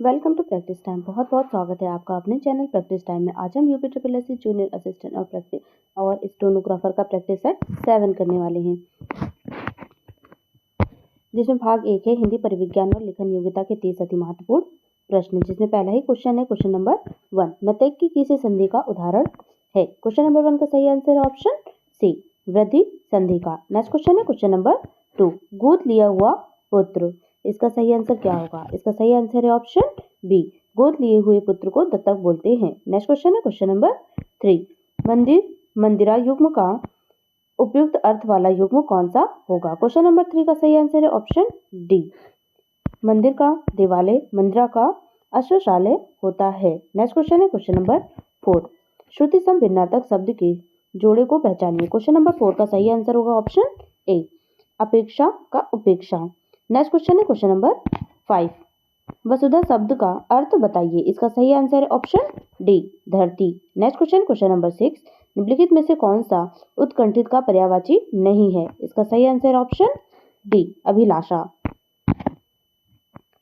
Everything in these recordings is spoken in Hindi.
Welcome to practice time. बहुत बहुत स्वागत है आपका अपने चैनल प्रैक्टिस टाइम में। आज हम UP triple S junior assistant और स्टेनोग्राफर का प्रैक्टिस सेट 7 करने वाले हैं, जिसमें भाग 1 है हिंदी परिविज्ञान और लेखन योग्यता के 30 अति महत्वपूर्ण प्रश्न, जिसमें पहला ही क्वेश्चन है क्वेश्चन नंबर 1, मतैक की किसी संधि का उदाहरण है। क्वेश्चन नंबर 1 का सही आंसर है ऑप्शन सी, वृद्धि संधि का। नेक्स्ट क्वेश्चन है क्वेश्चन नंबर 2, गोद लिया हुआ पुत्र। इसका सही आंसर क्या होगा? इसका सही आंसर है ऑप्शन बी, गोद लिए हुए पुत्र को दत्तक बोलते हैं। नेक्स्ट क्वेश्चन है क्वेश्चन नंबर 3, मंदिर मंदिरा युग्म का उपयुक्त अर्थ वाला युग्म कौन सा होगा? क्वेश्चन नंबर 3 का सही आंसर है ऑप्शन डी, मंदिर का देवालय, मंदिरा का अश्वशालय होता है। नेक्स्ट क्वेश्चन है क्वेश्चन नंबर 4, श्रुति सम भिन्नार्थक शब्द के जोड़े को पहचानिए। क्वेश्चन नंबर 4 का सही आंसर होगा ऑप्शन ए, अपेक्षा का उपेक्षा। नेक्स्ट क्वेश्चन है क्वेश्चन नंबर 5, वसुधा शब्द का अर्थ बताइए। इसका सही आंसर है ऑप्शन डी, धरती। नेक्स्ट क्वेश्चन क्वेश्चन नंबर 6, निम्नलिखित में से कौन सा उत्कंठित का पर्यायवाची नहीं है? इसका सही आंसर है ऑप्शन डी, अभिलाषा।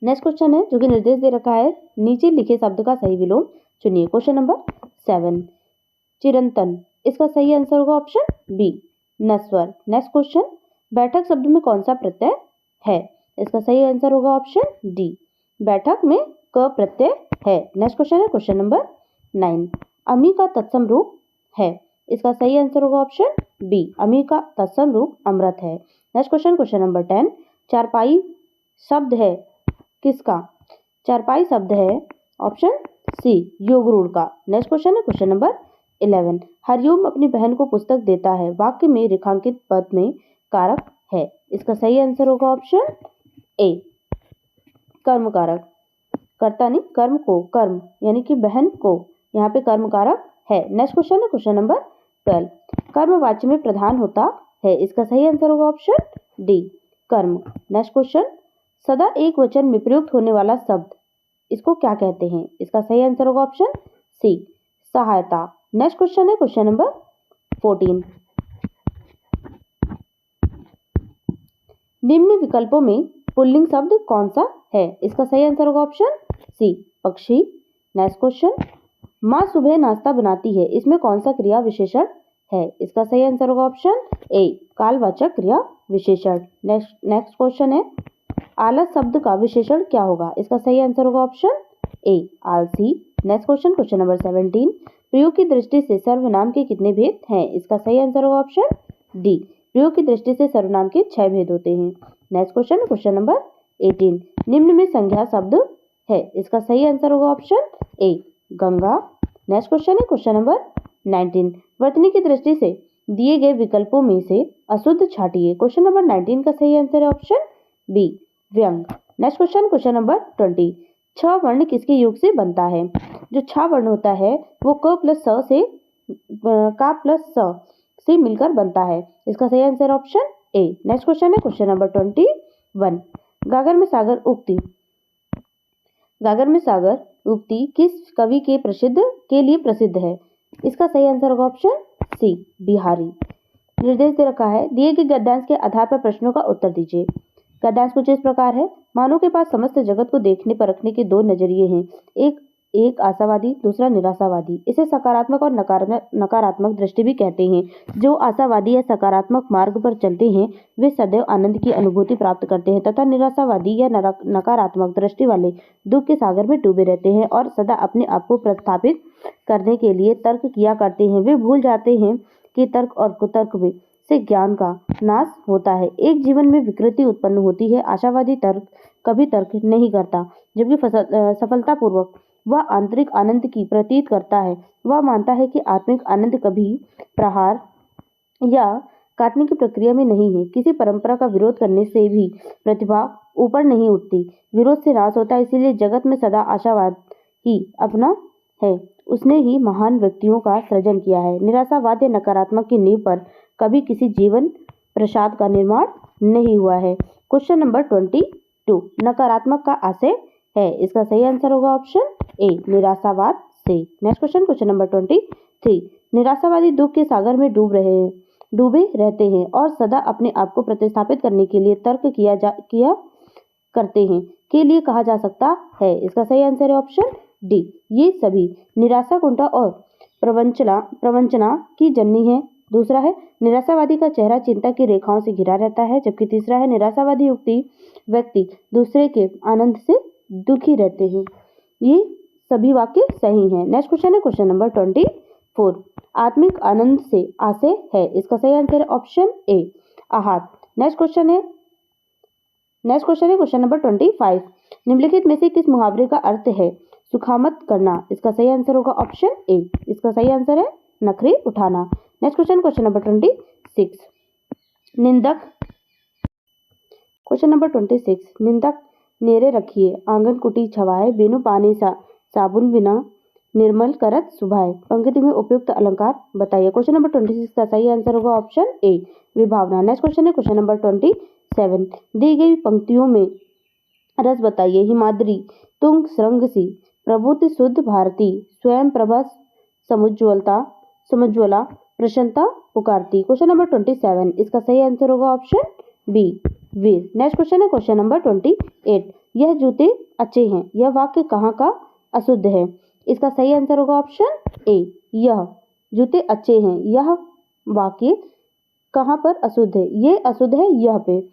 नेक्स्ट क्वेश्चन है जो कि निर्देश दे रखा है, नीचे लिखे शब्द का सही विलोम चुनिए। क्वेश्चन नंबर 7, चिरंतन। इसका सही आंसर होगा ऑप्शन बी, नस्वर। नेक्स्ट क्वेश्चन, बैठक शब्द में कौन सा प्रत्यय है? इसका सही आंसर होगा ऑप्शन डी, बैठक में क प्रत्यय है। नेक्स्ट क्वेश्चन है क्वेश्चन नंबर 9, अमी का तत्सम रूप है। इसका सही आंसर होगा ऑप्शन बी, अमी का तत्सम रूप अमृत है। नेक्स्ट क्वेश्चन क्वेश्चन नंबर 10, चारपाई शब्द है किसका? चारपाई शब्द है ऑप्शन सी, योगरूढ़ का। नेक्स्ट क्वेश्चन है क्वेश्चन नंबर 11, हरिओम अपनी बहन को पुस्तक देता है, वाक्य में रेखांकित पद में कारक है। इसका सही आंसर होगा ऑप्शन ए, कर्म कारक। कर्ता नहीं, कर्म को, कर्म यानी कि बहन को, यहाँ पे कर्म कारक है। नेक्स्ट क्वेश्चन है क्वेश्चन नंबर 12, कर्म वाच्य में प्रधान होता है। इसका सही आंसर होगा ऑप्शन डी, कर्म। नेक्स्ट क्वेश्चन, सदा एक वचन में प्रयुक्त होने वाला शब्द, इसको क्या कहते हैं? इसका सही आंसर होगा ऑप्शन सी, सहायता। नेक्स्ट क्वेश्चन है क्वेश्चन नंबर 14, निम्न विकल्पों में पुल्लिंग शब्द कौन सा है? इसका सही आंसर होगा ऑप्शन सी, पक्षी। नेक्स्ट क्वेश्चन, माँ सुबह नाश्ता बनाती है, इसमें कौन सा क्रिया विशेषण है? इसका सही आंसर होगा ऑप्शन ए, कालवाचक क्रिया विशेषण। नेक्स्ट क्वेश्चन है, आलस शब्द का विशेषण क्या होगा? इसका सही आंसर होगा ऑप्शन ए, आलसी। नेक्स्ट क्वेश्चन क्वेश्चन नंबर 17, प्रयोग की दृष्टि से सर्वनाम के कितने भेद हैं? इसका सही आंसर होगा ऑप्शन डी, प्रयोग की दृष्टि से सर्वनाम के 6 भेद होते हैं। नेक्स्ट क्वेश्चन क्वेश्चन नंबर 18, निम्न में संज्ञा शब्द है। इसका सही आंसर होगा option A, Ganga. Next question है क्वेश्चन नंबर 19, वर्तनी की दृष्टि से दिए गए विकल्पों में से अशुद्ध छांटिए। क्वेश्चन नंबर 19 का सही आंसर है ऑप्शन बी, व्यंग। नेक्स्ट क्वेश्चन क्वेश्चन नंबर 20, छ वर्ण किसके योग से बनता है? जो छ वर्ण होता है वो क प्लस स से का प्लस स से मिलकर बनता है। इसका सही answer option A. Next question है क्वेश्चन नंबर 21, गागर में सागर उक्ति, गागर में सागर उक्ति किस कवि के लिए प्रसिद्ध है? इसका सही आंसर होगा ऑप्शन सी, बिहारी। निर्देश दे रखा है, दिए गए गद्यांश के आधार पर प्रश्नों का उत्तर दीजिए। गद्यांश कुछ इस प्रकार है, मानव के पास समस्त जगत को देखने परखने के 2 नजरिए हैं, एक आशावादी, दूसरा निराशावादी। इसे सकारात्मक और नकारात्मक दृष्टि भी कहते हैं। जो आशावादी या सकारात्मक मार्ग पर चलते हैं वे सदैव आनंद की अनुभूति प्राप्त करते हैं, तथा निराशावादी या नकारात्मक दृष्टि वाले दुख के सागर में डूबे रहते हैं और सदा अपने आप को प्रस्थापित करने के लिए तर्क किया करते हैं। वे भूल जाते हैं कि तर्क और कुतर्क में से ज्ञान का नाश होता है। एक जीवन में विकृति उत्पन्न होती है। आशावादी तर्क कभी तर्क नहीं करता, जबकि सफलतापूर्वक वह आंतरिक आनंद की प्रतीत करता है। वह मानता है कि आत्मिक आनंद कभी प्रहार या काटने की प्रक्रिया में नहीं है। किसी परंपरा का विरोध करने से भी प्रतिभा ऊपर नहीं उठती, विरोध से नाश होता है। इसीलिए जगत में सदा आशावाद ही अपना है। उसने ही महान व्यक्तियों का सृजन किया है। निराशावाद या नकारात्मक की नींव पर कभी किसी जीवन प्रसाद का निर्माण नहीं हुआ है। क्वेश्चन नंबर 22, नकारात्मक का आशय है। इसका सही आंसर होगा ऑप्शन ए, निराशावाद से। नेक्स्ट क्वेश्चन क्वेश्चन नंबर 23, निराशावादी दुख के सागर में डूबे रहते हैं और सदा अपने आप को प्रतिस्थापित करने के लिए तर्क किया करते हैं के लिए कहा जा सकता है? इसका सही आंसर है ऑप्शन डी। ये सभी निराशा, कुंठा और प्रवंचना की जननी है। दूसरा है निराशावादी का चेहरा चिंता की रेखाओं से घिरा रहता है, जबकि तीसरा है निराशावादी व्यक्ति दूसरे के आनंद से दुखी रहते हैं। ये सभी वाक्य सही हैं। नेक्स्ट क्वेश्चन है क्वेश्चन नंबर 24। आत्मिक आनंद से आशय है। इसका सही आंसर है ऑप्शन ए आहत। नेक्स्ट क्वेश्चन है क्वेश्चन नंबर 25। निम्नलिखित में से किस मुहावरे का अर्थ है सुखामत करना? इसका सही आंसर होगा ऑप्शन ए। इसका सही आंसर है नखरे उठाना। Next question number 26। निंदक क्वेश्चन नंबर 26। निंदक नेरे रखिए आंगन कुटी छवाए, बिनु पानी साबुन बिना निर्मल करत सुभाए। पंक्ति में उपयुक्त अलंकार बताइए। क्वेश्चन नंबर 26 का सही आंसर होगा ऑप्शन ए विभावना। नेक्स्ट क्वेश्चन है क्वेश्चन नंबर 27। दी गई पंक्तियों में रस बताइए। हिमाद्री तुंग श्रृंगसी, प्रभुति शुद्ध भारती, स्वयं प्रभा समुज्ज्वला, प्रसन्नता पुकारती। क्वेश्चन नंबर 27 इसका सही आंसर होगा ऑप्शन बी वीर। नेक्स्ट क्वेश्चन है क्वेश्चन नंबर 28। यह जूते अच्छे हैं, यह वाक्य कहाँ का अशुद्ध है? इसका सही आंसर होगा ऑप्शन ए यह जूते अच्छे हैं, यह वाक्य कहाँ पर अशुद्ध है? ये अशुद्ध है यह पे।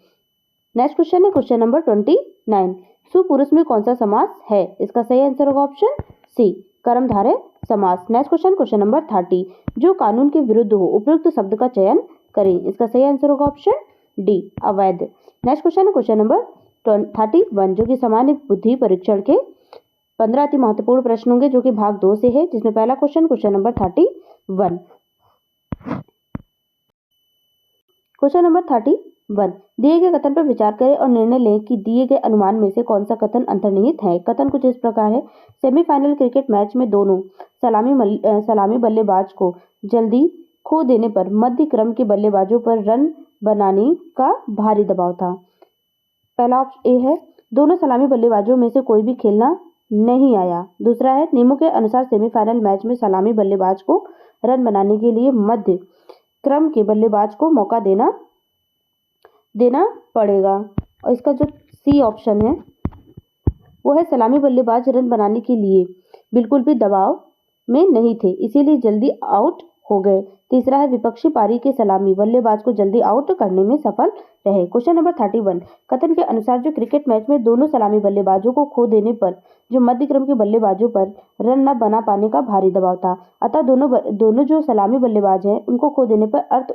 नेक्स्ट क्वेश्चन है क्वेश्चन नंबर 29। सुपुरुष में कौन सा समास है? इसका सही आंसर होगा ऑप्शन सी कर्मधारय समास। Next question number 30। जो कानून के विरुद्ध हो उपयुक्त शब्द का चयन करें। इसका सही आंसर होगा ऑप्शन डी अवैध। नेक्स्ट क्वेश्चन है क्वेश्चन नंबर 31 जो कि सामान्य बुद्धि परीक्षण के 15 अति महत्वपूर्ण प्रश्न होंगे, जो कि भाग 2 से है, जिसमें पहला क्वेश्चन नंबर 31। Question number 31। दिए गए कथन पर विचार करें और निर्णय लें कि दिए गए अनुमान में से कौन सा कथन अंतर्निहित है। कथन कुछ इस प्रकार है। सेमीफाइनल क्रिकेट मैच में दोनों सलामी बल्लेबाज को जल्दी खो देने पर मध्य क्रम के बल्लेबाजों पर रन बनाने का भारी दबाव था। पहला ऑप्शन ए है दोनों सलामी बल्लेबाजों में से कोई भी खेलना नहीं आया। दूसरा है नियमों के अनुसार सेमीफाइनल मैच में सलामी बल्लेबाज को रन बनाने के लिए मध्य क्रम के बल्लेबाज को मौका देना पड़ेगा। और इसका जो सी ऑप्शन है वो है सलामी बल्लेबाज रन बनाने के लिए बिल्कुल भी दबाव में नहीं थे, इसीलिए जल्दी आउट हो गए। तीसरा है विपक्षी पारी के सलामी बल्लेबाज को जल्दी आउट करने में सफल रहे। Question number 31। कथन के अनुसार जो क्रिकेट मैच में दोनों सलामी बल्लेबाजों को खो देने पर जो मध्य क्रम के बल्लेबाजों पर रन न बना पाने का भारी दबाव था, अतः दोनों जो सलामी बल्लेबाज हैं उनको खो देने पर अर्थ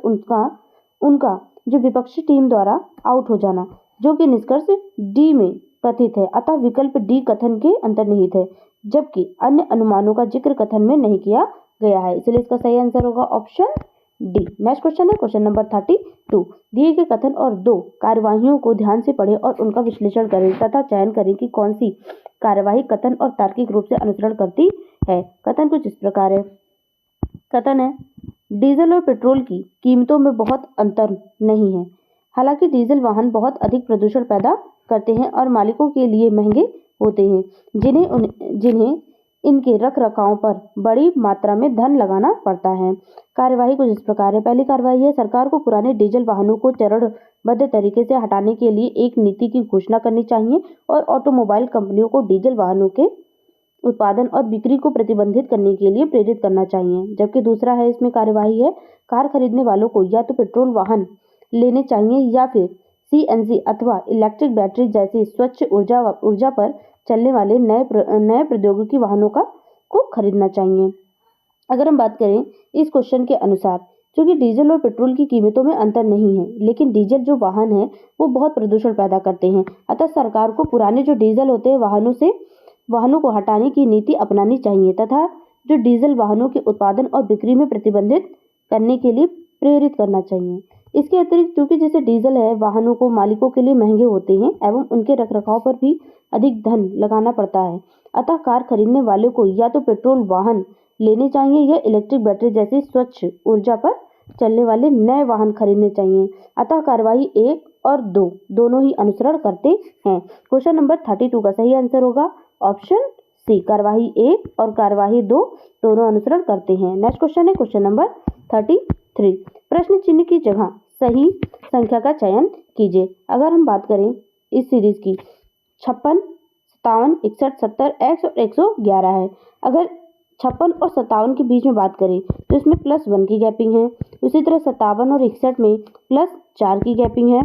उनका जो विपक्षी टीम द्वारा आउट हो जाना, जो कि निष्कर्ष डी में कथित है। अतः विकल्प डी कथन के अंतर्निहित है, जबकि अन्य अनुमानों का जिक्र कथन में नहीं किया गया है, इसलिए इसका सही आंसर होगा ऑप्शन डी। नेक्स्ट क्वेश्चन है क्वेश्चन नंबर 32। दिए गए कथन और 2 कार्यवाहियों को ध्यान से पढ़ें और उनका विश्लेषण करें तथा चयन करें कि कौन सी कार्यवाही कथन और तार्किक रूप से अनुसरण करती है। कथन कुछ इस प्रकार है। कथन है डीजल और पेट्रोल की कीमतों में बहुत अंतर नहीं है, हालांकि डीजल वाहन बहुत अधिक प्रदूषण पैदा करते हैं और मालिकों के लिए महंगे होते हैं, जिन्हें इनके रख रखाव पर बड़ी मात्रा में धन लगाना पड़ता है। कार्यवाही कुछ इस प्रकार है। पहली कार्यवाही है सरकार को पुराने डीजल वाहनों को चरणबद्ध तरीके से हटाने के लिए एक नीति की घोषणा करनी चाहिए और ऑटोमोबाइल कंपनियों को डीजल वाहनों के उत्पादन और बिक्री को प्रतिबंधित करने के लिए प्रेरित करना चाहिए। जबकि दूसरा है इसमें कार्यवाही है कार खरीदने वालों को या तो पेट्रोल वाहन लेने चाहिए या फिर सीएनजी अथवा इलेक्ट्रिक बैटरी जैसी स्वच्छ ऊर्जा पर चलने वाले नए प्रौद्योगिकी वाहनों को खरीदना चाहिए। अगर हम बात करें इस क्वेश्चन के अनुसार, क्योंकि डीजल और पेट्रोल की कीमतों में अंतर नहीं है, लेकिन डीजल जो वाहन है वो बहुत प्रदूषण पैदा करते हैं, अतः सरकार को पुराने जो डीजल होते हैं वाहनों को हटाने की नीति अपनानी चाहिए तथा जो डीजल वाहनों के उत्पादन और बिक्री में प्रतिबंधित करने के लिए प्रेरित करना चाहिए। इसके अतिरिक्त चूंकि जैसे डीजल है वाहनों को मालिकों के लिए महंगे होते हैं एवं उनके रखरखाव पर भी अधिक धन लगाना पड़ता है, अतः कार खरीदने वाले को या तो पेट्रोल वाहन लेने चाहिए या इलेक्ट्रिक बैटरी जैसी स्वच्छ ऊर्जा पर चलने वाले नए वाहन खरीदने चाहिए। अतः कार्यवाही 1 और 2 दोनों ही अनुसरण करते हैं। क्वेश्चन नंबर 32 का सही आंसर होगा ऑप्शन सी कार्यवाही 1 और कार्यवाही 2 दोनों अनुसरण करते हैं। नेक्स्ट क्वेश्चन है क्वेश्चन नंबर 33। प्रश्न चिन्ह की जगह सही संख्या का चयन कीजिए। अगर हम बात करें इस सीरीज की 56, 57, 61, 70 x और 111 है। अगर 56 और 57 के बीच में बात करें तो इसमें +1 की गैपिंग है। उसी तरह 57 और 61 में +4 की गैपिंग है।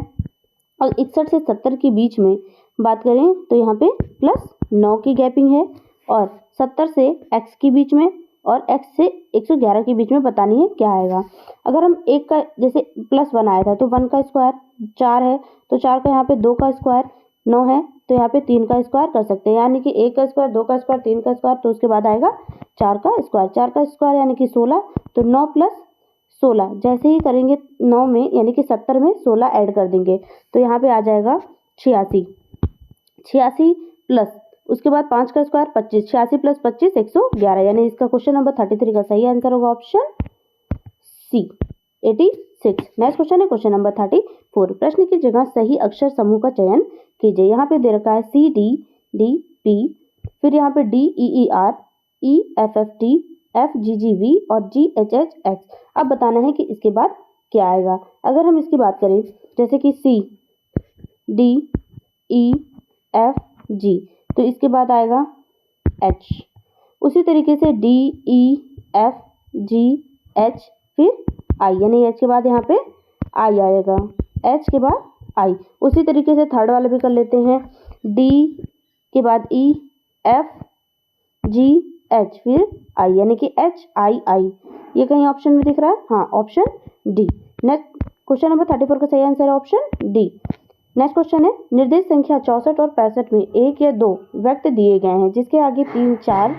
और 61 से 70 के बीच में बात करें तो यहाँ पे +9 की गैपिंग है। और 70 से x के बीच में और x से 111 के बीच में बतानी है क्या आएगा। अगर हम एक का जैसे +1 आया था तो 1 का स्क्वायर 4 है, तो 4 का यहाँ पे 2 का स्क्वायर 9 है, तो यहाँ पे 3 का स्क्वायर कर सकते हैं, यानी कि 1 का स्क्वायर 2 का स्क्वायर 3 का स्क्वायर, तो उसके बाद आएगा 4 का स्क्वायर। 4 का स्क्वायर यानी कि 16, तो 9 + 16 जैसे ही करेंगे 9 में यानी कि 70 में 16 ऐड कर देंगे तो यहाँ पे आ जाएगा 86। 86 प्लस उसके बाद 5 का स्क्वायर 25, 86 + 25 111, यानी इसका क्वेश्चन नंबर 33 का सही आंसर होगा ऑप्शन सी 86। नेक्स्ट क्वेश्चन है क्वेश्चन नंबर 34। प्रश्न की जगह सही अक्षर समूह का चयन कीजिए। यहाँ पे दे रखा है CDDP, फिर यहाँ पे DEER, EFFT, FGGV और GHHX। अब बताना है कि इसके बाद क्या आएगा। अगर हम इसकी बात करें जैसे कि CDEFG, तो इसके बाद आएगा H। उसी तरीके से DEFGH फिर I, यानी H के बाद यहाँ पे I आएगा, H के बाद I। उसी तरीके से थर्ड वाले भी कर लेते हैं, D के बाद E, F G H फिर I, यानी कि HII। ये कहीं ऑप्शन में दिख रहा है? हाँ, option D. Next question number 34 का सही आंसर है ऑप्शन डी। नेक्स्ट क्वेश्चन है निर्देश संख्या 64 और 65 में 1 या 2 व्यक्त दिए गए हैं जिसके आगे 3, 4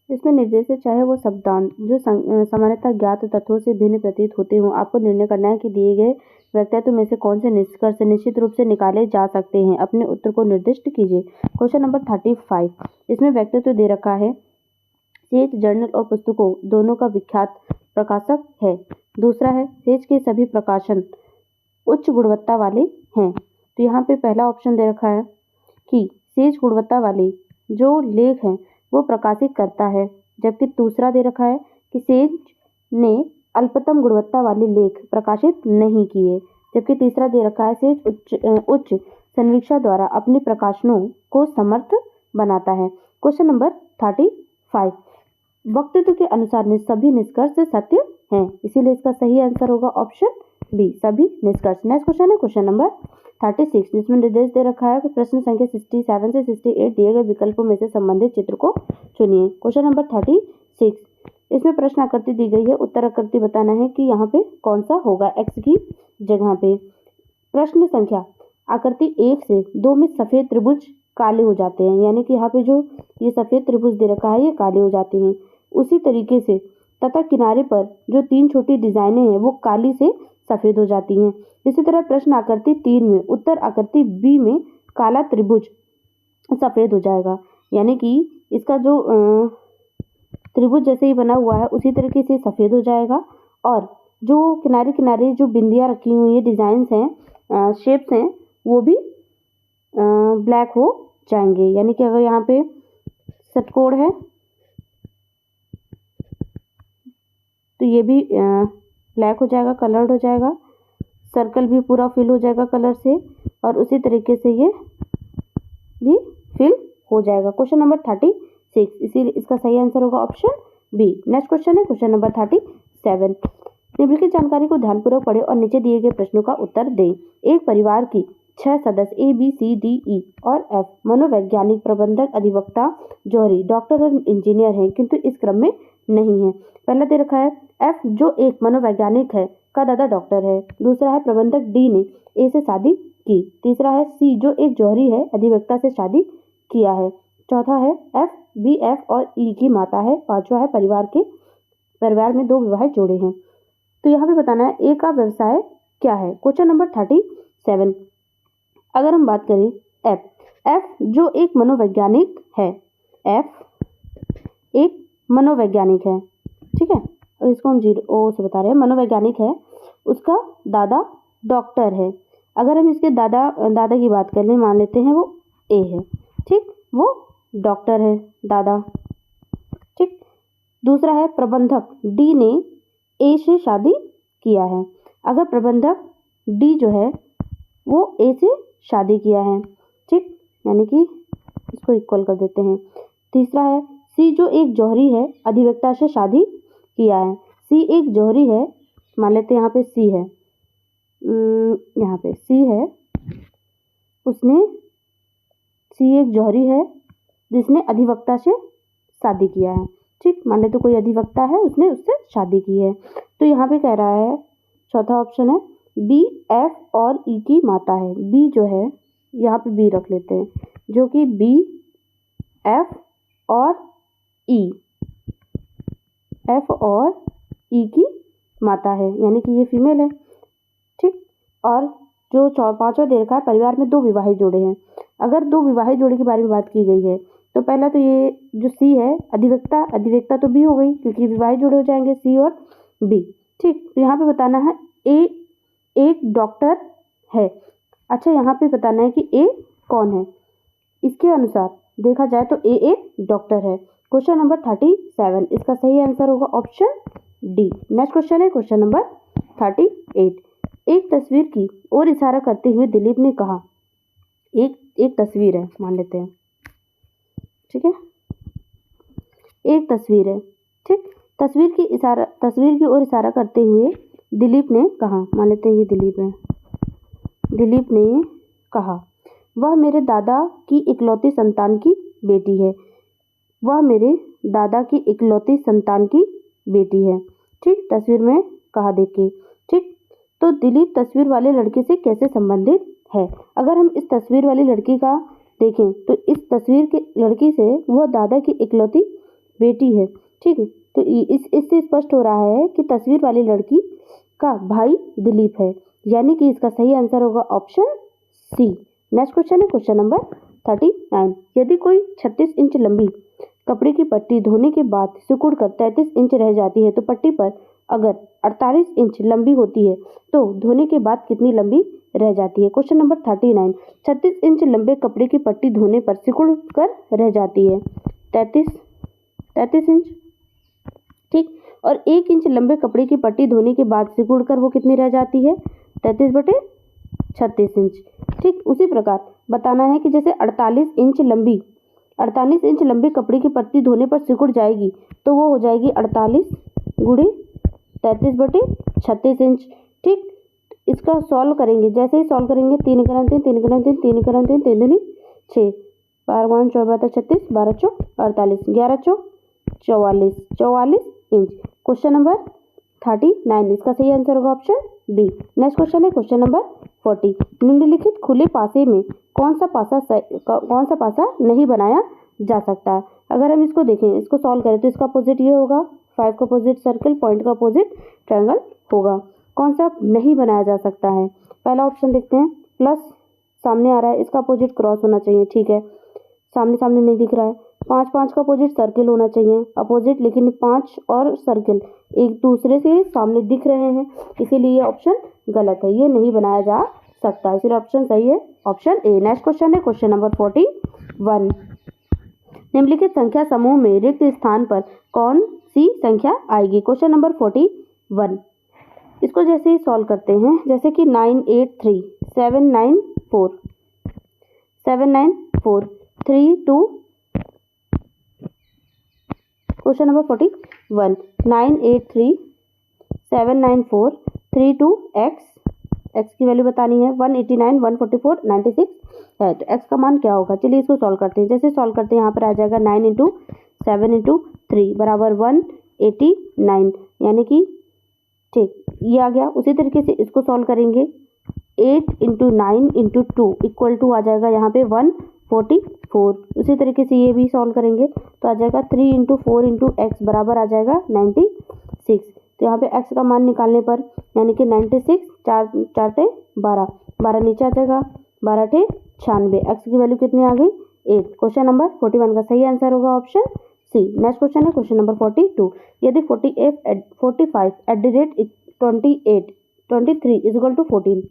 इसमें निर्देश है, चाहे वो शब्दांश जो सामान्यतः ज्ञात तत्वों से भिन्न प्रतीत होते हों। आपको निर्णय करना है कि दिए गए वक्तव्य में से कौन से निष्कर्ष निश्चित रूप से निकाले जा सकते हैं। अपने उत्तर को निर्दिष्ट कीजिए। क्वेश्चन नंबर 35, इसमें वक्तव्य दे रखा है सेज जर्नल और पुस्तकों दोनों का विख्यात प्रकाशक है। दूसरा है सेज के सभी प्रकाशन उच्च गुणवत्ता वाले हैं। तो यहाँ पे पहला ऑप्शन दे रखा है कि सेज गुणवत्ता वाले जो लेख हैं वो प्रकाशित करता है, जबकि दूसरा दे रखा है कि सेज ने अल्पतम गुणवत्ता वाले लेख प्रकाशित नहीं किए, जबकि तीसरा दे रखा है सेज उच्च समीक्षा द्वारा अपने प्रकाशनों को समर्थ बनाता है। क्वेश्चन नंबर 35, वक्तव्य के अनुसार सभी निष्कर्ष सत्य हैं, इसीलिए इसका सही आंसर होगा ऑप्शन बी, सभी निष्कर्ष। नेक्स्ट क्वेश्चन है क्वेश्चन नंबर 36, जिसमें निर्देश दे रखा है कि प्रश्न संख्या 67 से 68 दिए गए विकल्पों में से संबंधित चित्र को चुनिए। क्वेश्चन नंबर 36, इसमें प्रश्न आकृति दी गई है, उत्तर आकृति बताना है कि यहाँ पे कौन सा होगा एक्स की जगह पे। प्रश्न संख्या आकृति 1 से 2 में सफेद त्रिभुज काले हो जाते हैं, यानी कि यहाँ पे जो ये सफेद त्रिभुज दे रखा है ये काले हो जाते हैं। उसी तरीके से तथा किनारे पर जो 3 छोटी डिजाइनें हैं वो काली से सफेद हो जाती हैं। इसी तरह प्रश्न आकृति 3 में उत्तर आकृति बी में काला त्रिभुज सफेद हो जाएगा, यानी कि इसका जो त्रिभुज जैसे ही बना हुआ है उसी तरीके से सफेद हो जाएगा। और जो किनारे किनारे जो बिंदियां रखी हुई है, डिजाइंस हैं, शेप्स हैं, वो भी ब्लैक हो जाएंगे। यानी कि अगर यहाँ पे षटकोण है तो ये भी ब्लैक हो जाएगा, कलर्ड हो जाएगा। सर्कल भी पूरा फिल हो जाएगा कलर से, और उसी तरीके से ये भी फिल हो जाएगा। क्वेश्चन नंबर 36, इसीलिए इसका सही आंसर होगा ऑप्शन बी। नेक्स्ट क्वेश्चन है क्वेश्चन नंबर 37। निम्नलिखित जानकारी को ध्यानपूर्वक पढ़ें और नीचे दिए गए प्रश्नों का उत्तर दें। एक परिवार की 6 सदस्य A, B, C, D, E और F मनोवैज्ञानिक, प्रबंधक, अधिवक्ता, जौहरी, डॉक्टर और इंजीनियर हैं, किंतु इस क्रम में नहीं है। पहला दे रखा है F जो एक मनोवैज्ञानिक है का दादा डॉक्टर है। दूसरा है प्रबंधक D ने A से शादी की। तीसरा है C जो एक जौहरी है, अधिवक्ता से शादी किया है। चौथा है F B, F और E की माता है। पांचवा है परिवार में 2 विवाहित जोड़े हैं। तो यहाँ पे बताना है A का व्यवसाय क्या है। क्वेश्चन नंबर 37, अगर हम बात करें F जो एक मनोवैज्ञानिक है, F एक मनोवैज्ञानिक है, ठीक है, इसको हम 0 से बता रहे हैं, मनोवैज्ञानिक है, उसका दादा डॉक्टर है। अगर हम इसके दादा की बात कर लें, मान लेते हैं वो A है, ठीक, वो डॉक्टर है दादा, ठीक। दूसरा है प्रबंधक D ने A से शादी किया है। अगर प्रबंधक D जो है वो A से शादी किया है, ठीक। यानी कि इसको इक्वल कर देते हैं। तीसरा है सी जो एक जौहरी है अधिवक्ता से शादी किया है। सी एक जौहरी है, मान लेते हैं यहाँ पे सी है, यहाँ पे सी है, उसने सी एक जौहरी है जिसने अधिवक्ता से शादी किया है। ठीक, मान लेते कोई अधिवक्ता है, उसने उससे शादी की है। तो यहाँ पे कह रहा है, चौथा ऑप्शन है बी एफ और ई की माता है। बी जो है, यहाँ पे बी रख लेते हैं, जो कि बी एफ और ई, एफ और ई की माता है, यानी कि ये फीमेल है। ठीक, और जो पांचवा दे रखा है, परिवार में 2 विवाहित जोड़े हैं। अगर 2 विवाहित जोड़े के बारे में बात की गई है तो पहला तो ये जो सी है अधिवक्ता तो बी हो गई, क्योंकि विवाहित जोड़े हो जाएंगे सी और बी। ठीक, तो यहाँ पे बताना है ए एक डॉक्टर है। अच्छा, यहाँ पे बताना है कि ए कौन है। इसके अनुसार देखा जाए तो ए एक डॉक्टर है। क्वेश्चन नंबर 37, इसका सही आंसर होगा ऑप्शन डी। नेक्स्ट क्वेश्चन है क्वेश्चन नंबर 38। एक तस्वीर की ओर इशारा करते हुए दिलीप ने कहा, एक तस्वीर है, मान लेते हैं, ठीक है, एक तस्वीर है। ठीक, तस्वीर की ओर इशारा करते हुए दिलीप ने कहा, मान लेते हैं ये दिलीप है, दिलीप ने कहा, वह मेरे दादा की इकलौती संतान की बेटी है। वह मेरे दादा की इकलौती संतान की बेटी है। ठीक, तस्वीर में कहा देख के। ठीक, तो दिलीप तस्वीर वाले लड़के से कैसे संबंधित है। अगर हम इस तस्वीर वाली लड़की का देखें तो इस तस्वीर के लड़की से वह दादा की इकलौती बेटी है। ठीक है, तो इससे स्पष्ट हो रहा है कि तस्वीर वाली लड़की का भाई दिलीप है, यानी कि इसका सही आंसर होगा ऑप्शन सी। नेक्स्ट क्वेश्चन है क्वेश्चन नंबर 39। यदि कोई 36 इंच लंबी कपड़े की पट्टी धोने के बाद सिकुड़ कर 33 इंच रह जाती है तो पट्टी पर अगर 48 इंच लंबी होती है तो धोने के बाद कितनी लंबी रह जाती है। Question number 39। 36 इंच लंबे कपड़े की पट्टी धोने पर सिकुड़ कर रह जाती है 33 इंच। ठीक, और 1 इंच लंबे कपड़े की पट्टी धोने के बाद सिकुड़ कर वो कितनी रह जाती है 33/36 इंच। ठीक, उसी प्रकार बताना है कि जैसे 48 इंच लंबी कपड़े की पट्टी धोने पर सिकुड़ जाएगी तो वो हो जाएगी 48 गुणे 33/36 इंच। ठीक, इसका सॉल्व करेंगे, जैसे ही सॉल्व करेंगे 3 × 3 3 × 3 3 × 3 3 दूनी 6, 12 × 4 = 36, 12 × 4 = 48, 11 × 4 = 44 इंच। क्वेश्चन नंबर 39, इसका सही आंसर होगा ऑप्शन बी। नेक्स्ट क्वेश्चन है क्वेश्चन नंबर 40। निम्नलिखित खुले पासे में कौन सा पासा नहीं बनाया जा सकता है। अगर हम इसको देखें, इसको सॉल्व करें तो इसका अपोजिट ये होगा, 5 का अपोजिट सर्कल, पॉइंट का अपोजिट ट्रायंगल होगा। कौन सा नहीं बनाया जा सकता है। पहला ऑप्शन देखते हैं, प्लस सामने आ रहा है, इसका अपोजिट क्रॉस होना चाहिए। ठीक है, सामने नहीं दिख रहा है। 5 का अपोजिट सर्किल होना चाहिए, अपोजिट, लेकिन 5 और सर्किल एक दूसरे से सामने दिख रहे हैं, इसीलिए ये ऑप्शन गलत है, ये नहीं बनाया जा सकता, इसलिए ऑप्शन सही है ऑप्शन ए। नेक्स्ट क्वेश्चन है क्वेश्चन नंबर 41। निम्नलिखित संख्या समूह में रिक्त स्थान पर कौन सी संख्या आएगी। क्वेश्चन नंबर 41, इसको जैसे ही सॉल्व करते हैं, जैसे कि 983 794 32। क्वेश्चन नंबर 41, 983 794 32x, x की वैल्यू बतानी है, 189 144 96 है, तो x का मान क्या होगा। चलिए इसको सॉल्व करते हैं। जैसे सॉल्व करते हैं, यहाँ पर आ जाएगा 9 × 7 × 3 बराबर 189, यानी कि ठीक ये आ गया। उसी तरीके से इसको सॉल्व करेंगे, 8 × 9 × 2 इक्वल टू आ जाएगा यहाँ पे 144। उसी तरीके से ये भी सॉल्व करेंगे तो आ जाएगा 3 × 4 × x बराबर आ जाएगा 96। तो यहाँ पे x का मान निकालने पर यानी कि 96, 4 × 12 नीचे आ जाएगा, 12 × 96, x की वैल्यू कितनी आ गई 8। क्वेश्चन नंबर 41 का सही आंसर होगा ऑप्शन सी। नेक्स्ट क्वेश्चन है क्वेश्चन नंबर 42। यदि 45 @ 14,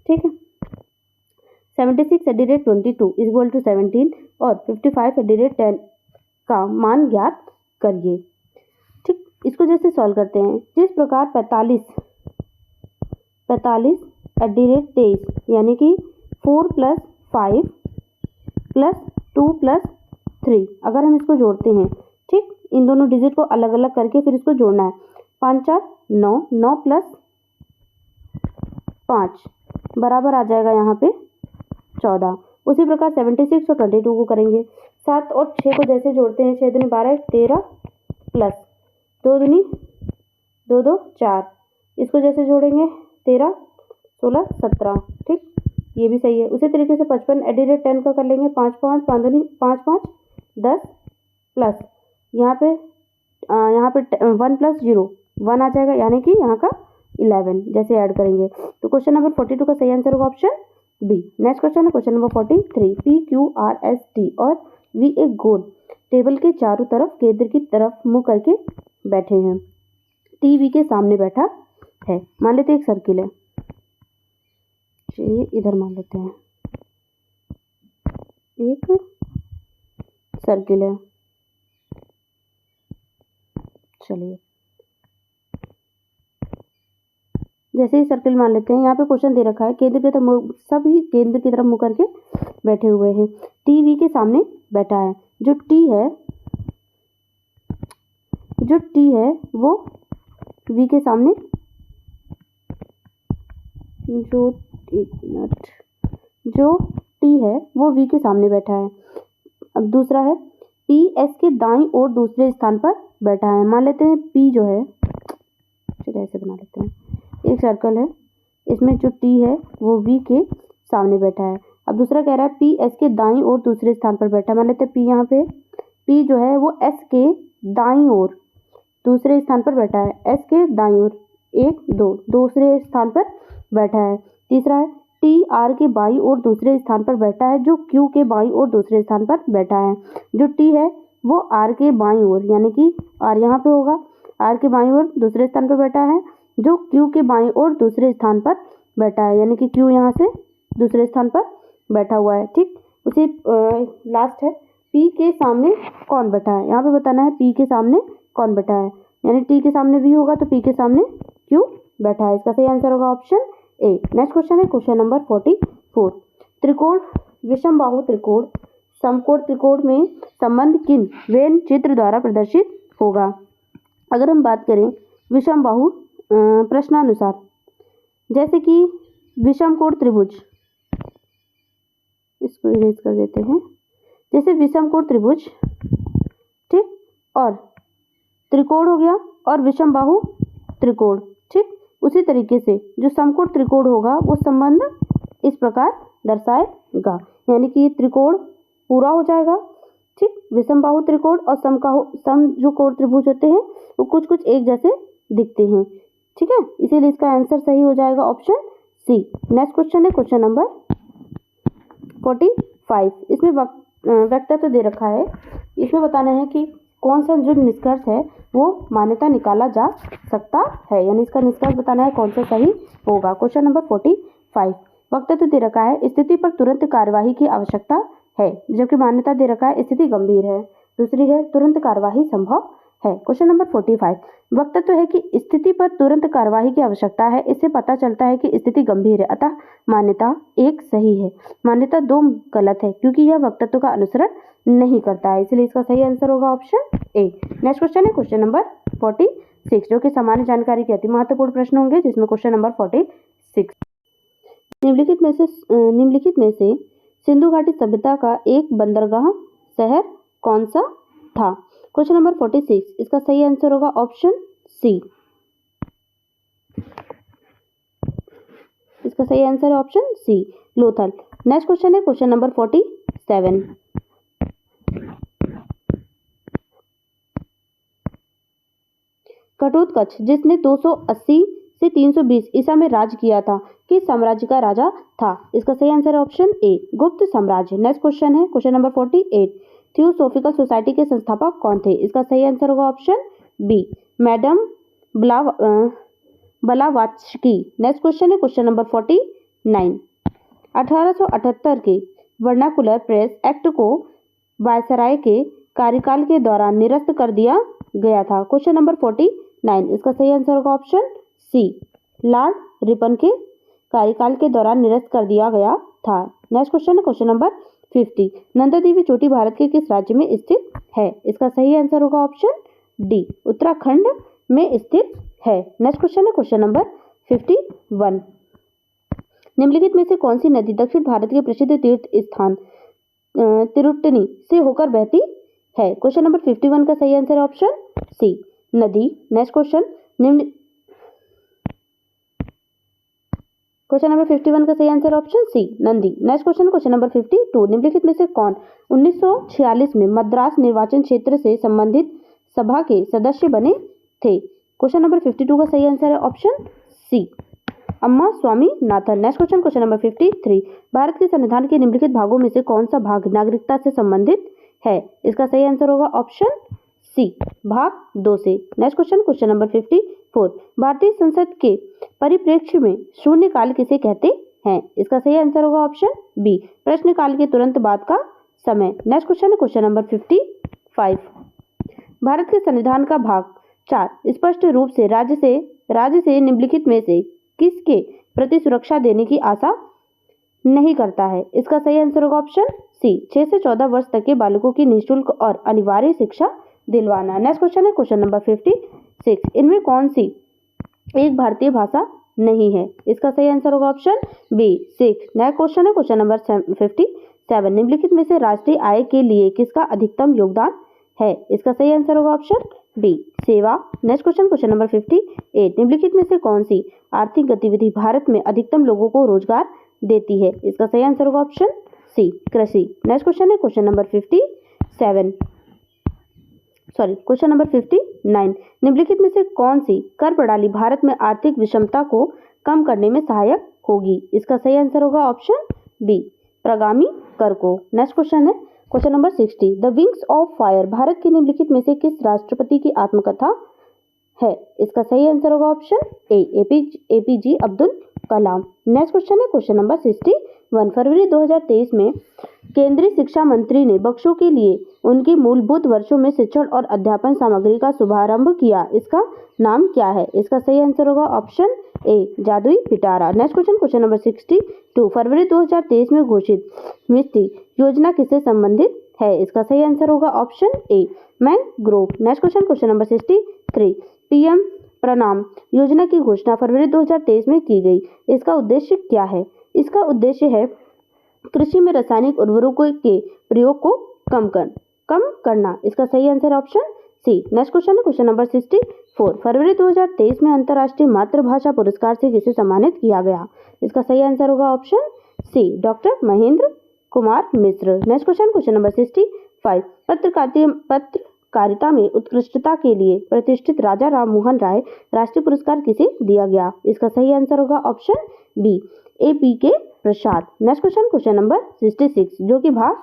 ठीक है, 76 @ 22 = 17 और 55 @ 10 का मान ज्ञात करिए। ठीक, इसको जैसे सॉल्व करते हैं, जिस प्रकार 45 @ 23 यानी कि 4 + 5 प्लस 2 प्लस 3। अगर हम इसको जोड़ते हैं, ठीक, इन दोनों डिजिट को अलग अलग करके फिर इसको जोड़ना है। 5 4 9, 9 प्लस 5 बराबर आ जाएगा यहाँ पे 14। उसी प्रकार 76 और 22 को करेंगे। 7 और 6 को जैसे जोड़ते हैं, 6 दूनी 12 13 प्लस 2 दूनी 2 2 4, इसको जैसे जोड़ेंगे 13 16 17, ठीक, ये भी सही है। उसी तरीके से 55 एडिडेट 10 का कर लेंगे। 5 5 5 दूनी 5 5 10 प्लस यहाँ पे 1 प्लस 0 1 आ जाएगा, यानी कि यहाँ का 11 जैसे ऐड करेंगे। तो क्वेश्चन नंबर 42 का सही आंसर होगा ऑप्शन बी। नेक्स्ट क्वेश्चन है question number 43। P Q R S T और वी एक गोल टेबल के चारों तरफ केंद्र की तरफ मुंह करके बैठे हैं। टी वी के सामने बैठा है। मान लेते हैं एक सर्किल है, चलिए इधर मान लेते हैं एक सर्किल है। चलिए जैसे ही सर्किल मान लेते हैं, यहाँ पे क्वेश्चन दे रखा है केंद्र की तरफ, सभी केंद्र की तरफ मुंह करके बैठे हुए हैं। टीवी के सामने बैठा है। जो टी है वो वी के सामने, जो टी है वो वी के सामने बैठा है। अब दूसरा है पी एस के दाईं ओर दूसरे स्थान पर बैठा है। मान लेते हैं पी जो है, चलिए ऐसे बना लेते हैं, एक सर्कल है, इसमें जो टी है वो वी के सामने बैठा है। अब दूसरा कह रहा है पी एस के दाईं ओर दूसरे स्थान पर बैठा है। मान लेते हैं पी, यहाँ पे पी जो है वो एस के दाईं ओर दूसरे स्थान पर बैठा है। एस के दाईं ओर 1 2 दूसरे स्थान पर बैठा है। तीसरा है टी आर के बाईं ओर दूसरे स्थान पर बैठा है, जो क्यू के बाईं ओर दूसरे स्थान पर बैठा है। जो टी है वो आर के बाईं ओर, यानी कि आर यहाँ पे होगा, आर के बाईं ओर दूसरे स्थान पर बैठा है। जो क्यू के बाईं ओर दूसरे स्थान पर बैठा है, यानी कि क्यू यहाँ से दूसरे स्थान पर बैठा हुआ है, ठीक। उसी लास्ट है पी के सामने कौन बैठा है। यहाँ पे बताना है पी के सामने कौन बैठा है, यानी टी के सामने वी होगा तो पी के सामने क्यू बैठा है। इसका सही आंसर होगा ऑप्शन ए। नेक्स्ट क्वेश्चन है क्वेश्चन नंबर 44। त्रिकोण, विषमबाहु त्रिकोण, समकोण त्रिकोण में संबंध किन व्यंग्य चित्र द्वारा प्रदर्शित होगा। अगर हम बात करें विषमबाहु प्रश्नानुसार, जैसे कि विषमकोण त्रिभुज, इसको इरेज कर देते हैं, जैसे विषमकोण त्रिभुज, ठीक, और त्रिकोण हो गया और विषमबाहु त्रिकोण, ठीक। उसी तरीके से जो समकोण त्रिकोण होगा वो संबंध इस प्रकार दर्शाएगा, यानी कि त्रिकोण पूरा हो जाएगा, ठीक। विषमबाहु त्रिकोण और सम जो कोण त्रिभुज होते हैं वो कुछ कुछ एक जैसे दिखते हैं, ठीक है, इसीलिए इसका आंसर सही हो जाएगा ऑप्शन सी। नेक्स्ट क्वेश्चन है क्वेश्चन नंबर 45। इसमें वक्तव्य दे रखा है, इसमें बताना है कि कौन सा जो निष्कर्ष है वो मान्यता निकाला जा सकता है, यानी इसका निष्कर्ष बताना है कौन सा सही होगा। क्वेश्चन नंबर 45 वक्तव्य दे रखा है स्थिति पर तुरंत कार्यवाही की आवश्यकता है, जबकि मान्यता दे रखा है स्थिति गंभीर है। दूसरी है तुरंत कार्यवाही संभव है। क्वेश्चन नंबर 45 वक्तव्य है कि स्थिति पर तुरंत कार्यवाही की आवश्यकता है, इससे पता चलता है कि स्थिति गंभीर है, अतः मान्यता 1 सही है। मान्यता 2 गलत है, क्योंकि यह वक्तव्य का अनुसरण नहीं करता है, इसलिए इसका सही आंसर होगा ऑप्शन ए। नेक्स्ट क्वेश्चन है क्वेश्चन नंबर 46, जो कि सामान्य जानकारी के अति महत्वपूर्ण प्रश्न होंगे, जिसमें क्वेश्चन नंबर 46 निम्नलिखित में से सिंधु घाटी सभ्यता का एक बंदरगाह शहर कौन सा था। क्वेश्चन नंबर 46 इसका सही आंसर होगा ऑप्शन सी। इसका सही आंसर है option C, Lothal. Next question है क्वेश्चन नंबर 47। घटोत्कच जिसने 280 से 320 ईसा में राज किया था, किस साम्राज्य का राजा था। इसका सही आंसर है ऑप्शन ए, गुप्त साम्राज्य। नेक्स्ट क्वेश्चन है क्वेश्चन नंबर 48। थियोसॉफिकल सोसाइटी के संस्थापक कौन थे। इसका सही आंसर होगा option B, madam Blavatsky. Next question है क्वेश्चन नंबर 49। 1878 के वर्नाकुलर प्रेस एक्ट को वायसराय के कार्यकाल के दौरान निरस्त कर दिया गया था। क्वेश्चन नंबर 49 इसका सही आंसर होगा ऑप्शन सी, लॉर्ड रिपन के कार्यकाल के दौरान निरस्त कर दिया गया था। नेक्स्ट क्वेश्चन है क्वेश्चन नंबर 50। नंदा देवी चोटी भारत के किस राज्य में स्थित है? इसका सही आंसर होगा ऑप्शन डी, उत्तराखंड में स्थित है। नेक्स्ट क्वेश्चन है क्वेश्चन नंबर 51। निम्नलिखित में से कौन सी नदी दक्षिण भारत के प्रसिद्ध तीर्थ स्थान तिरुट्टनी से होकर बहती है? क्वेश्चन नंबर 51 का सही आंसर है ऑप्शन सी, नदी। नेक्स्ट क्वेश्चन क्वेश्चन नंबर 51 का सही answer option C, Nandi. Next question question number 52। निम्नलिखित में से कौन 1946 में मद्रास निर्वाचन क्षेत्र से संबंधित सभा के सदस्य बने थे? क्वेश्चन नंबर 52 का सही आंसर है ऑप्शन सी, अम्मा Swaminathan. Next question question number 53। Bharat के संविधान के निम्नलिखित भागों में से कौन सा भाग नागरिकता से संबंधित है? इसका सही आंसर होगा ऑप्शन सी, भाग 2 से। Next question question number 54। भारतीय संसद के परिप्रेक्ष्य में शून्यकाल किसे कहते हैं? इसका सही आंसर होगा ऑप्शन बी, प्रश्नकाल के तुरंत बाद का समय। Next question question number 55। Bharat के संविधान का भाग 4 स्पष्ट रूप से राज्य से निम्नलिखित में से किसके प्रति सुरक्षा देने की आशा नहीं करता है? इसका सही आंसर होगा ऑप्शन सी, 6 से 14 वर्ष तक के बालकों की निःशुल्क और अनिवार्य शिक्षा दिलवाना। नेक्स्ट क्वेश्चन है क्वेश्चन नंबर 56। इनमें कौन सी एक भारतीय भाषा नहीं है? इसका सही आंसर होगा option B, Sikh. Next question है क्वेश्चन नंबर 57। निम्नलिखित में से राष्ट्रीय आय के लिए किसका अधिकतम योगदान है? इसका सही आंसर होगा ऑप्शन बी, सेवा। Next question question number 58। निम्नलिखित में से कौन सी आर्थिक गतिविधि भारत में अधिकतम लोगों को रोजगार देती है? इसका सही आंसर होगा ऑप्शन सी, कृषि। नेक्स्ट क्वेश्चन है क्वेश्चन नंबर 59। निम्नलिखित में से कौन सी कर प्रणाली भारत में आर्थिक विषमता को कम करने में सहायक होगी? इसका सही आंसर होगा ऑप्शन बी, प्रगामी कर को। नेक्स्ट क्वेश्चन है question number 60। The wings of fire Bharat के निम्नलिखित में से किस राष्ट्रपति की आत्मकथा है? इसका सही आंसर होगा option A, APJ Abdul Kalam. Next question है क्वेश्चन नंबर 61। फरवरी 2023 में केंद्रीय शिक्षा मंत्री ने बच्चों के लिए उनके मूलभूत वर्षों में शिक्षण और अध्यापन सामग्री का शुभारंभ किया। इसका नाम क्या है? इसका सही आंसर होगा ऑप्शन ए, जादुई पिटारा। Next question question number 62। फरवरी 2023 में घोषित मिस्टी योजना किससे संबंधित है? इसका सही आंसर होगा option A, mangrove. Next question question number 63। PM प्रणाम योजना की घोषणा फरवरी 2023 में की गई। इसका उद्देश्य क्या है? इसका उद्देश्य है कृषि में रासायनिक उर्वरकों के प्रयोग को कम करना। इसका सही answer option C. Next question है क्वेश्चन नंबर 64। फरवरी 2023 में अंतर्राष्ट्रीय मातृभाषा पुरस्कार से किसे सम्मानित किया गया? इसका सही आंसर होगा option C, doctor Mahendra Kumar Mishra. Next question question number 65। पत्रकारिता में उत्कृष्टता के लिए प्रतिष्ठित राजा राम मोहन राय राष्ट्रीय पुरस्कार किसे दिया गया? इसका सही आंसर होगा ऑप्शन बी, APK प्रसाद। नेक्स्ट क्वेश्चन क्वेश्चन नंबर 66 जो कि भाग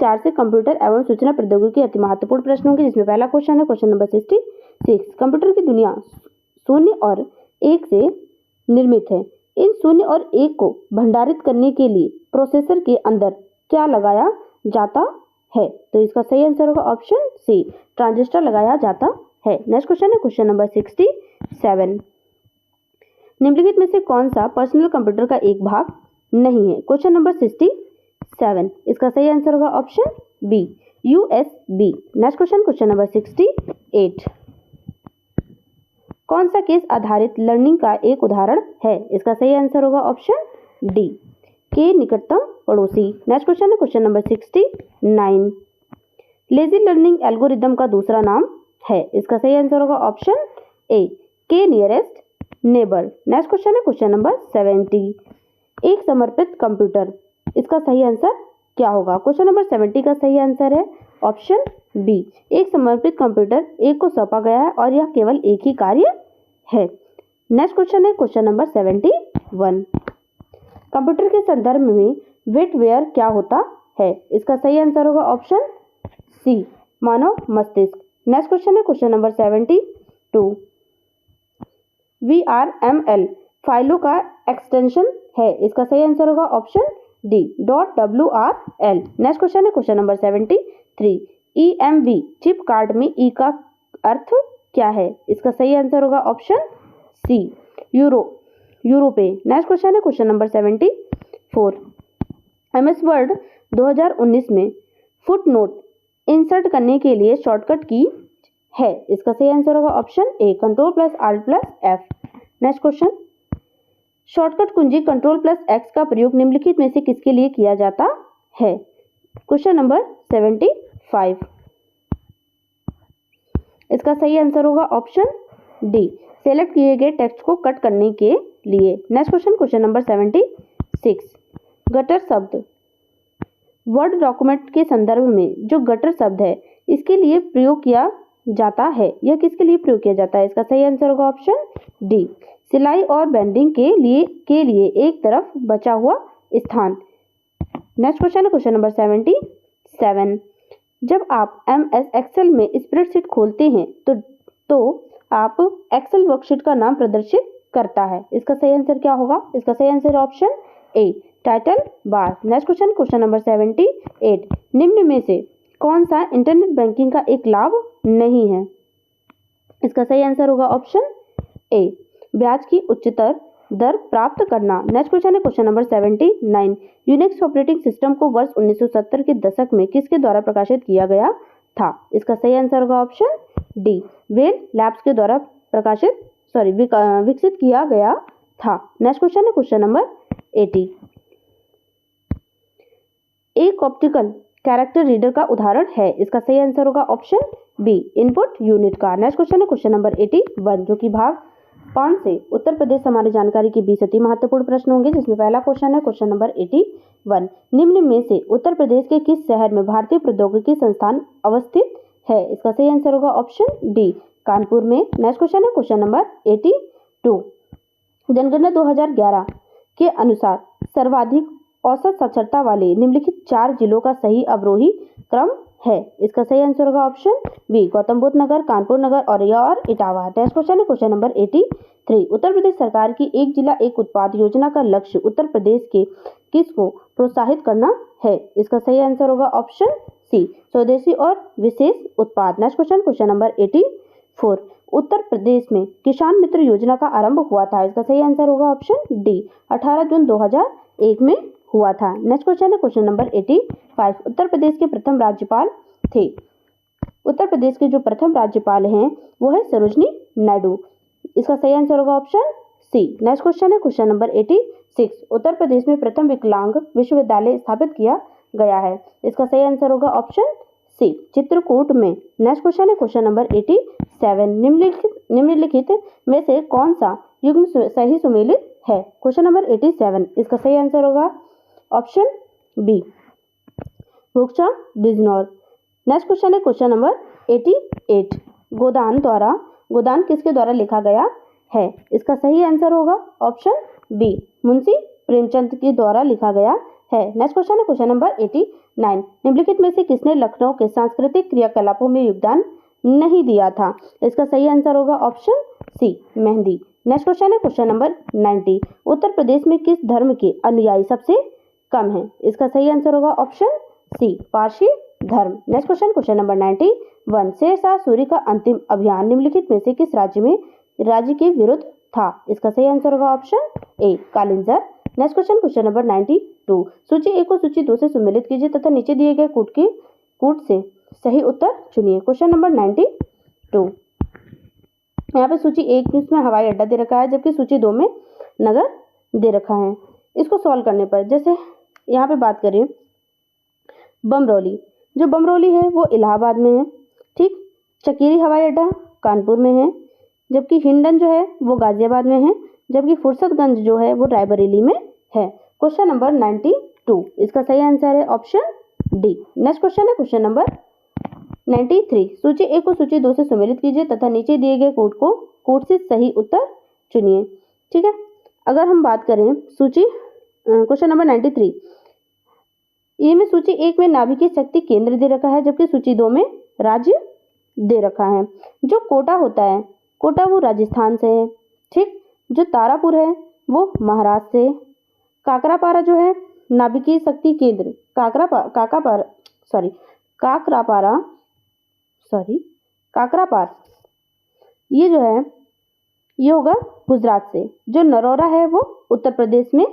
4 से कंप्यूटर एवं सूचना प्रौद्योगिकी अति महत्वपूर्ण प्रश्न होंगे, जिसमें पहला क्वेश्चन है क्वेश्चन नंबर 66। कंप्यूटर की दुनिया 0 और 1 से निर्मित है। इन 0 और 1 को भंडारित करने के लिए प्रोसेसर के अंदर क्या लगाया जाता है? तो इसका सही आंसर होगा ऑप्शन सी, ट्रांजिस्टर लगाया जाता है। नेक्स्ट क्वेश्चन है क्वेश्चन नंबर 67। निम्नलिखित में से कौन सा पर्सनल कंप्यूटर का एक भाग नहीं है? Question number 67। इसका सही आंसर होगा option B, USB। Next question question number 68। कौन सा केस आधारित लर्निंग का एक उदाहरण है? इसका सही आंसर होगा ऑप्शन डी, के निकटतम पड़ोसी। नेक्स्ट क्वेश्चन है question number 69। Lazy learning algorithm का दूसरा नाम है। इसका सही आंसर होगा ऑप्शन ए, के नियरेस्ट नेबर। नेक्स्ट क्वेश्चन है क्वेश्चन नंबर 70। एक समर्पित कंप्यूटर, इसका सही आंसर क्या होगा? क्वेश्चन नंबर 70 का सही आंसर है ऑप्शन बी, एक समर्पित कंप्यूटर एक को सौंपा गया है और यह केवल एक ही कार्य है। नेक्स्ट क्वेश्चन है क्वेश्चन नंबर 71। कंप्यूटर के संदर्भ में वेटवेयर क्या होता है? इसका सही आंसर होगा ऑप्शन सी, मानव मस्तिष्क। नेक्स्ट क्वेश्चन है क्वेश्चन नंबर 72। VRML फाइलों का एक्सटेंशन है। इसका सही आंसर होगा option D, .WRL। Next question है question number 73। EMV chip card में ई का अर्थ क्या है? इसका सही आंसर होगा option C, euro. Europe. Next question है क्वेश्चन नंबर 74। MS वर्ड 2019 में फुट नोट इंसर्ट करने के लिए शॉर्टकट की है। इसका सही आंसर होगा option A Ctrl+Alt+F। Next question, shortcut कुंजी Ctrl+X का प्रयोग निम्नलिखित में से किसके लिए किया जाता है? Question number 75। इसका सही आंसर होगा ऑप्शन डी, सेलेक्ट किए गए टेक्स्ट को कट करने के लिए। Next question, question number 76। Gutter शब्द वर्ड डॉक्यूमेंट के संदर्भ में जो गटर शब्द है इसके लिए प्रयोग किया जाता है, यह किसके लिए प्रयोग किया जाता है? इसका सही आंसर होगा ऑप्शन डी, सिलाई और बेंडिंग के लिए एक तरफ बचा हुआ स्थान। नेक्स्ट क्वेश्चन है क्वेश्चन नंबर 77। जब आप MS एक्सेल में स्प्रेडशीट खोलते हैं तो आप एक्सेल वर्कशीट का नाम प्रदर्शित करता है। इसका सही आंसर क्या होगा? इसका सही answer option A title bar. Next question, question number 78। निम्न में से कौन सा इंटरनेट बैंकिंग का एक लाभ नहीं है? इसका सही आंसर होगा ऑप्शन ए ब्याज की उच्चतर दर प्राप्त करना। नेक्स्ट क्वेश्चन है question number 79। Unix operating system को वर्ष 1970 के दशक में किसके द्वारा प्रकाशित किया गया था? इसका सही आंसर होगा ऑप्शन डी, बेल लैब्स के द्वारा विकसित किया गया था। नेक्स्ट क्वेश्चन है क्वेश्चन नंबर 80। एक ऑप्टिकल कैरेक्टर रीडर का उदाहरण है। इसका सही आंसर होगा ऑप्शन बी, इनपुट यूनिट का। नेक्स्ट क्वेश्चन है क्वेश्चन नंबर 81, जो कि भाग 5 से उत्तर प्रदेश हमारी जानकारी के 20 अति महत्वपूर्ण प्रश्न होंगे, जिसमें पहला क्वेश्चन है क्वेश्चन नंबर 81। निम्न में से उत्तर प्रदेश के किस शहर में भारतीय प्रौद्योगिकी संस्थान अवस्थित है? इसका सही आंसर होगा ऑप्शन डी, कानपुर में। नेक्स्ट क्वेश्चन है क्वेश्चन नंबर 82। जनगणना 2011 के अनुसार सर्वाधिक औसत साक्षरता वाले निम्नलिखित 4 जिलों का सही अवरोही क्रम है। इसका सही आंसर होगा ऑप्शन बी, गौतम बुद्ध नगर, कानपुर नगर, औरैया और इटावा। नेक्स्ट क्वेश्चन है क्वेश्चन नंबर 83। उत्तर प्रदेश सरकार की एक जिला एक उत्पाद योजना का लक्ष्य उत्तर प्रदेश के किसको प्रोत्साहित करना है? इसका सही आंसर होगा ऑप्शन सी, स्वदेशी और विशेष उत्पाद। Next question, question number 84। उत्तर प्रदेश में किसान मित्र योजना का आरंभ हुआ था। इसका सही आंसर होगा ऑप्शन डी, 18 जून 2001 में हुआ था। नेक्स्ट क्वेश्चन है क्वेश्चन नंबर 85। उत्तर प्रदेश के प्रथम राज्यपाल थे। उत्तर प्रदेश के जो प्रथम राज्यपाल हैं वो है सरोजनी नायडू। इसका सही आंसर होगा ऑप्शन सी। नेक्स्ट क्वेश्चन है क्वेश्चन नंबर 86। उत्तर प्रदेश में प्रथम विकलांग विश्वविद्यालय स्थापित किया गया है। इसका सही आंसर होगा ऑप्शन सी, चित्रकूट में। नेक्स्ट क्वेश्चन है क्वेश्चन नंबर 87। निम्नलिखित में से कौन सा युग्म सही सुमेलित है? Question number 87। इसका सही आंसर होगा ऑप्शन बी, भोक्चा बिजनौर। नेक्स्ट क्वेश्चन है क्वेश्चन नंबर 88। गोदान किसके द्वारा लिखा गया है? इसका सही आंसर होगा ऑप्शन बी, मुंशी प्रेमचंद के द्वारा लिखा गया है। नेक्स्ट क्वेश्चन है क्वेश्चन नंबर 89। निम्नलिखित में से किसने लखनऊ के सांस्कृतिक क्रियाकलापों में योगदान नहीं दिया था? इसका सही आंसर होगा option C, mehndi. Next question है क्वेश्चन नंबर 90। उत्तर प्रदेश में किस धर्म के अनुयायी सबसे कम है? इसका सही आंसर होगा ऑप्शन सी, पारसी धर्म। Next question, question number 91। Sher Shah Suri का अंतिम अभियान निम्नलिखित में से किस राज्य के विरुद्ध था? इसका सही आंसर होगा option A, Kalinjar. Next question, question number 92। सूची ए को सूची 2 से सुमेलित कीजिए तथा नीचे दिए गए कूट से सही उत्तर चुनिए। Question number 92। यहाँ पे सूची 1 में हवाई अड्डा दे रखा है, जबकि सूची 2 में नगर दे रखा है। इसको सॉल्व करने पर जैसे यहाँ पे बात करें बमरौली, जो बमरौली है वो इलाहाबाद में है, ठीक। चकेरी हवाई अड्डा कानपुर में है, जबकि हिंडन जो है वो गाजियाबाद में है, जबकि फुर्सतगंज जो है वो रायबरेली में है। Question number 92। इसका सही आंसर है ऑप्शन डी। नेक्स्ट क्वेश्चन है क्वेश्चन नंबर 93। सूची ए को सूची 2 से सुमेलित कीजिए तथा नीचे दिए गए कूट से सही उत्तर चुनिए, ठीक है। अगर हम बात करें सूची क्वेश्चन नंबर 93, ये में सूची 1 में नाभिकीय शक्ति केंद्र दे रखा है, जबकि सूची 2 में राज्य दे रखा है। जो कोटा होता है, कोटा वो राजस्थान से है, ठीक। जो तारापुर है वो महाराष्ट्र से। काकरापारा जो है नाभिकीय शक्ति केंद्र काकरापार, ये जो है ये होगा गुजरात से। जो नरोरा है वो उत्तर प्रदेश में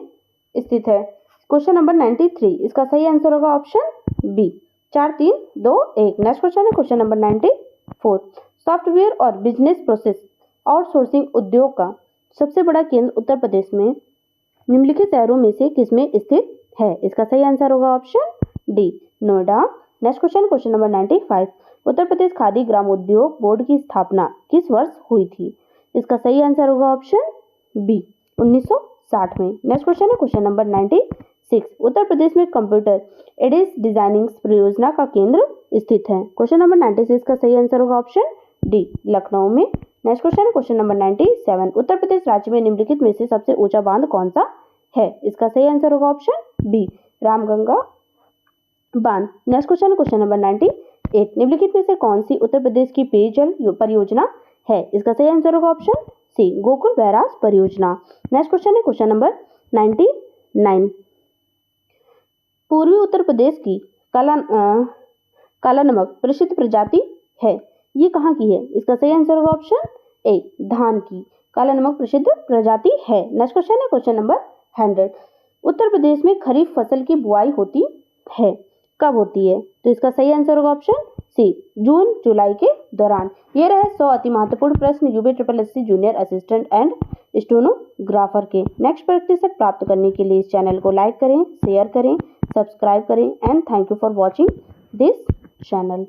स्थित है। क्वेश्चन नंबर 93, इसका सही आंसर होगा ऑप्शन बी। 4 3 2 1। नेक्स्ट क्वेश्चन है क्वेश्चन नंबर 94। सॉफ्टवेयर और बिजनेस प्रोसेस आउटसोर्सिंग उद्योग का सबसे बड़ा केंद्र उत्तर प्रदेश में निम्नलिखित शहरों में से किसमें स्थित है? इसका सही आंसर होगा option D, Noida. Next question question number 95। Uttar Pradesh khadi ग्राम उद्योग बोर्ड की स्थापना किस वर्ष हुई थी? इसका सही आंसर होगा ऑप्शन बी, 1960 में। नेक्स्ट क्वेश्चन है क्वेश्चन नंबर 96। उत्तर प्रदेश में कंप्यूटर एडेड डिजाइनिंग परियोजना का केंद्र स्थित है। क्वेश्चन नंबर 96 का सही आंसर होगा ऑप्शन डी, लखनऊ में। नेक्स्ट क्वेश्चन है क्वेश्चन नंबर 97। उत्तर प्रदेश राज्य में निम्नलिखित में से सबसे ऊंचा बांध कौन सा है? इसका सही आंसर होगा ऑप्शन बी, रामगंगा बांध। नेक्स्ट क्वेश्चन है क्वेश्चन नंबर 98। निम्नलिखित में से कौन सी उत्तर प्रदेश की पेयजल परियोजना है? इसका सही आंसर होगा ऑप्शन सी, गोकुल बैराज परियोजना। नेक्स्ट क्वेश्चन है क्वेश्चन नंबर 99। पूर्वी उत्तर प्रदेश की काला नमक प्रसिद्ध प्रजाति है, ये कहाँ की है? इसका सही आंसर होगा ऑप्शन ए, धान की काला नमक प्रसिद्ध प्रजाति है। नेक्स्ट क्वेश्चन है क्वेश्चन नंबर 100। उत्तर प्रदेश में खरीफ फसल की बुआई होती है, कब होती है? तो इसका सही आंसर होगा ऑप्शन सी, जून जुलाई के दौरान। ये रहे 100 अति महत्वपूर्ण प्रश्न UP SSC junior assistant and stenographer के। नेक्स्ट प्रतिशत प्राप्त करने के लिए इस चैनल को लाइक करें, शेयर करें, सब्सक्राइब करें and thank you for watching this channel.